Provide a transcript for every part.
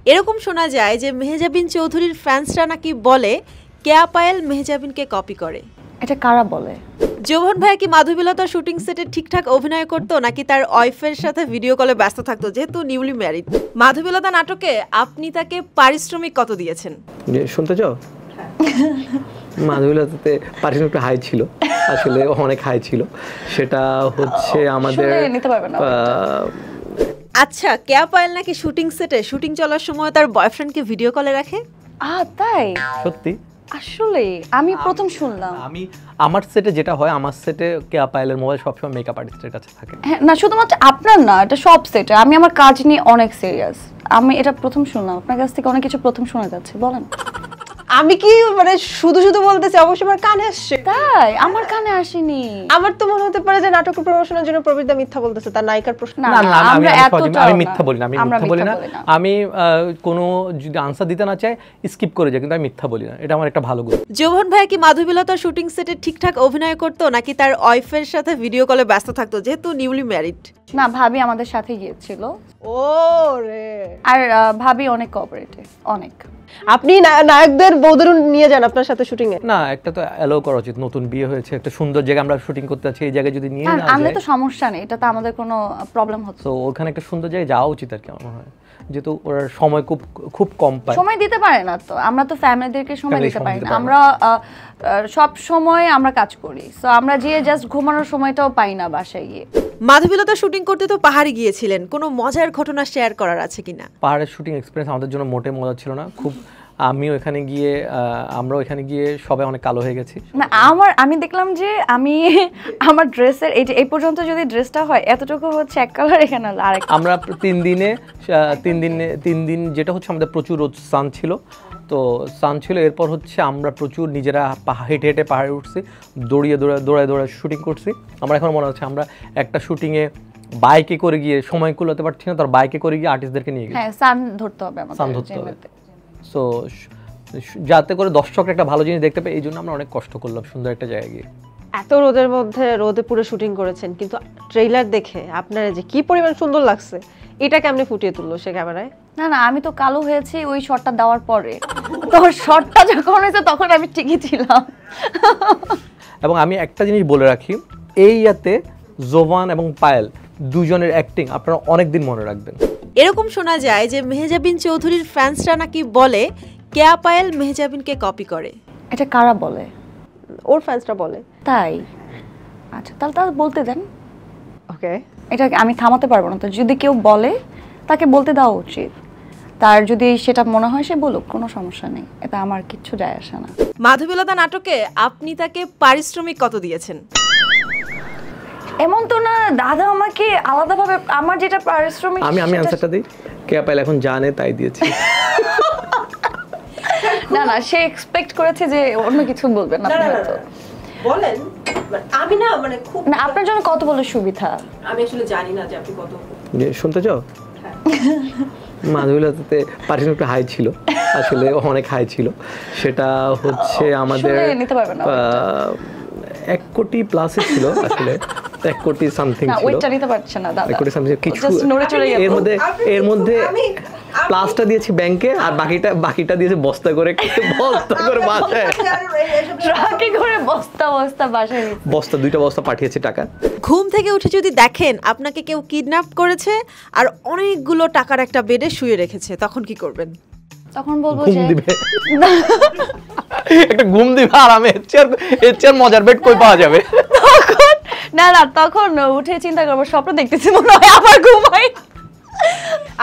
এরকম শোনা যায় যে মেহজাবিন চৌধুরীর ফ্যান্সরা নাকি বলে কেয়া পায়েল মেহজাবিনকে কপি করে। এটা কারা বলে? জোভন ভাই কি মাধবীলতা শুটিং সেটে ঠিকঠাক অভিনয় করতো নাকি তার ওয়াইফের সাথে ভিডিও কলে ব্যস্ত থাকতো, যেহেতু নিউলি ম্যারিড? মাধবীলতা নাটকে আপনি তাকে পারিশ্রমিক কত দিয়েছেন শুনতে চাও? মাধবীলতাতে পারিশ্রমিক হাই ছিল, আসলে অনেক হাই ছিল। সেটা হচ্ছে আমাদের নিতে পারবে না। আচ্ছা, কেয়া পায়েল নাকি শুটিং সেটে শুটিং চলার সময় তার বয়ফ্রেন্ডকে ভিডিও কলে রাখে? তাই? সত্যি? আসলে আমি প্রথম শুনলাম। আমার সেটে যেটা হয়, আমার সেটে কেয়া পায়েলের মোবাইল সবসময় মেকআপ আর্টিস্টের কাছে থাকে। হ্যাঁ, না শুধুমাত্র আপনার না, এটা সব সেটে। আমি আমার কাজ নিয়ে অনেক সিরিয়াস। আমি এটা প্রথম শুনলাম, আপনার কাছ থেকে অনেক কিছু প্রথম শোনা যাচ্ছে। বলেন। আমি কি মানে শুধু শুধু বলতেছি? অবশ্যই আমার কানে আসছে। তাই? আমার কানে আসেনি। আমার তো মনে হতে পারে যে নাটকের প্রমোশনের জন্য প্রবীরদা মিথ্যা বলতেছে, তার নায়িকার প্রশ্ন। না, আমি মিথ্যা বলি না, আমি কোনো যদি আনসার দিতে না চাই স্কিপ করে যাই, কিন্তু আমি মিথ্যা বলি না। এটা আমার একটা ভালো গুণ। জোভন ভাই কি মাধবীলতা শুটিং সেটে ঠিকঠাক অভিনয় করতো নাকি তার ওয়াইফের সাথে ভিডিও কলে ব্যস্ত থাকতো, যেহেতু নিউলি ম্যারিড? না, ভাবি আমাদের সাথে গিয়েছিল। ও রে। আর ভাবি অনেক কোঅপারেটিভ, অনেক। আপনি নায়কদের বউদের নিয়ে যান আপনার সাথে শুটিং এ? না, একটা তো অ্যালাউ করা উচিত। নতুন বিয়ে হয়েছে, একটা সুন্দর জায়গা আমরা শুটিং করতে যাচ্ছি, এই জায়গায় যদি নিয়ে না যায় আমাদের তো সমস্যা নেই, এটা তো আমাদের কোনো প্রবলেম হচ্ছে। তো ওখানে একটা সুন্দর জায়গায় যাওয়া উচিত আর কি আমার মনে হয়, যেহেতু ওরা সময় খুব কম পায়। সময় দিতে পারে না তো, আমরা তো ফ্যামিলিদেরকে সময় দিতে পারি না। আমরা সব সময় আমরা কাজ করি, সো আমরা যে জাস্ট ঘুমানোর সময়টাও পাই না বাসায় গিয়ে। মাধবীলতা শুটিং করতে তো পাহাড়ে গিয়েছিলেন, কোনো মজার ঘটনা শেয়ার করার আছে কিনা? পাহাড়ের শুটিং এক্সপিরিয়েন্স আমাদের জন্য মোটে মজা ছিল না। আমরাও এখানে গিয়ে সবাই অনেক কালো হয়ে গেছি। না, আমি দেখলাম যে আমার ড্রেসের এই পর্যন্ত যদি ড্রেসটা হয় এতটুকু হচ্ছে এক কালার, এখানে আরেক। আমরা 3 দিন যেটা হচ্ছে আমাদের প্রচুর রোদ সান ছিল, তো সান ছিল। এরপর হচ্ছে আমরা প্রচুর নিজেরা হেঁটে হেঁটে পাহাড়ে উঠছি, দৌড়ায় শুটিং করছি। আমার এখন মনে হচ্ছে আমরা একটা শুটিংয়ে বাইকে করে গিয়ে সময় কুলাতে পারছি না, তার বাইকে করে গিয়ে আর্টিস্টদেরকে নিয়ে গেছি। হ্যাঁ, সান ধরতে হবে আমাদের। সো যাতে করে দর্শকরা একটা ভালো জিনিস দেখতে পায়, এই জন্য আমরা অনেক কষ্ট করলাম সুন্দর একটা জায়গায় গিয়ে। এত রোদের মধ্যে রোদে পুরো শুটিং করেছেন, কিন্তু ট্রেইলার দেখে আপনার যে কি পরিমাণ সুন্দর লাগছে, এটা কেমনে ফুটিয়ে তুললো সে ক্যামেরায়? না, আমি তো কালো হয়েছি ওই শটটা দেওয়ার পরে। তো শটটা যখন হয়েছে তখন আমি ঠিকই ছিলাম। এবং আমি একটা জিনিস বলে রাখি, এই ইয়াতে জোভান এবং পায়েল দুজনের অ্যাক্টিং আপনারা অনেক দিন মনে রাখবেন। এরকম শোনা যায় যে মেহজাবিন চৌধুরীর ফ্যান্সরা নাকি বলে কেয়া পায়েল মেহজাবিনকে কপি করে। এটা কারা বলে? ওর ফ্যান্সরা বলে। তাই? আচ্ছা, তাহলে বলতে দেন। ওকে, এটা আমি থামাতে পারবো না। তো যদি কেউ বলে তাকে বলতে দেওয়া উচিত। তার যদি সেটা মনে হয় সে বলুক, কোনো সমস্যা নেই, এটা আমার কিচ্ছু যায় আসে না। মাধবীলতা নাটকে আপনি তাকে পারিশ্রমিক কত দিয়েছেন? এমন তো না, দাদা আমাকে আলাদাভাবে আমার যেটা পারিশ্রমিক আমি আনসারটা দিই। কেয়া পায়েল এখন জানে তাই দিয়েছি। না, সে এক্সপেক্ট করেছে যে অন্য কিছু বলবেন না। বলেন। আমি না মানে খুব না, আপনার জন্য কত বলে সুবিধা? আমি আসলে জানি না যে আপনি কত। শুনতে চাও? মাধবীলতাতে পারিশ্রমিক হাই ছিল, আসলে অনেক হাই ছিল। সেটা হচ্ছে আমাদের নিতে পারবে না। 1 কোটি প্লাসে ছিল, আসলে 1 কোটি সামথিং ছিল। ওইটা নিতে পারছে না দাদা। 1 কোটি সামথিং কিছু। এর মধ্যে প্লাসটা দিয়েছি ব্যাংকে, আর বাকিটা দিয়েছে বস্তা করে বাসায়। ট্রাকে করে বস্তা বাসায়। বস্তা 2টা বস্তা পাঠিয়েছে টাকা। ঘুম থেকে উঠে যদি দেখেন আপনাকে কেউ কিডন্যাপ করেছে আর অনেকগুলো টাকার একটা বেডে শুয়ে রেখেছে, তখন কি করবেন? তখন বলবো ঘুম যে দিবে। একটা ঘুম দিবে আরামে। এর চেয়ে মজার বেড কই পাওয়া যাবে? না, তখন উঠে চিন্তা করবো স্বপ্ন দেখতেছি মনে হয় আবার ঘুমাই।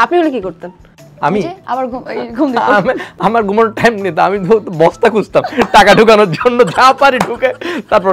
আপনি হলে কি করতেন? আমি আবার ঘুম দিব। আমার ঘুমানোর টাইম নেই, আমি বস্তা খুঁজতাম টাকা ঢুকানোর জন্য, যা পারি ঢুকে তারপর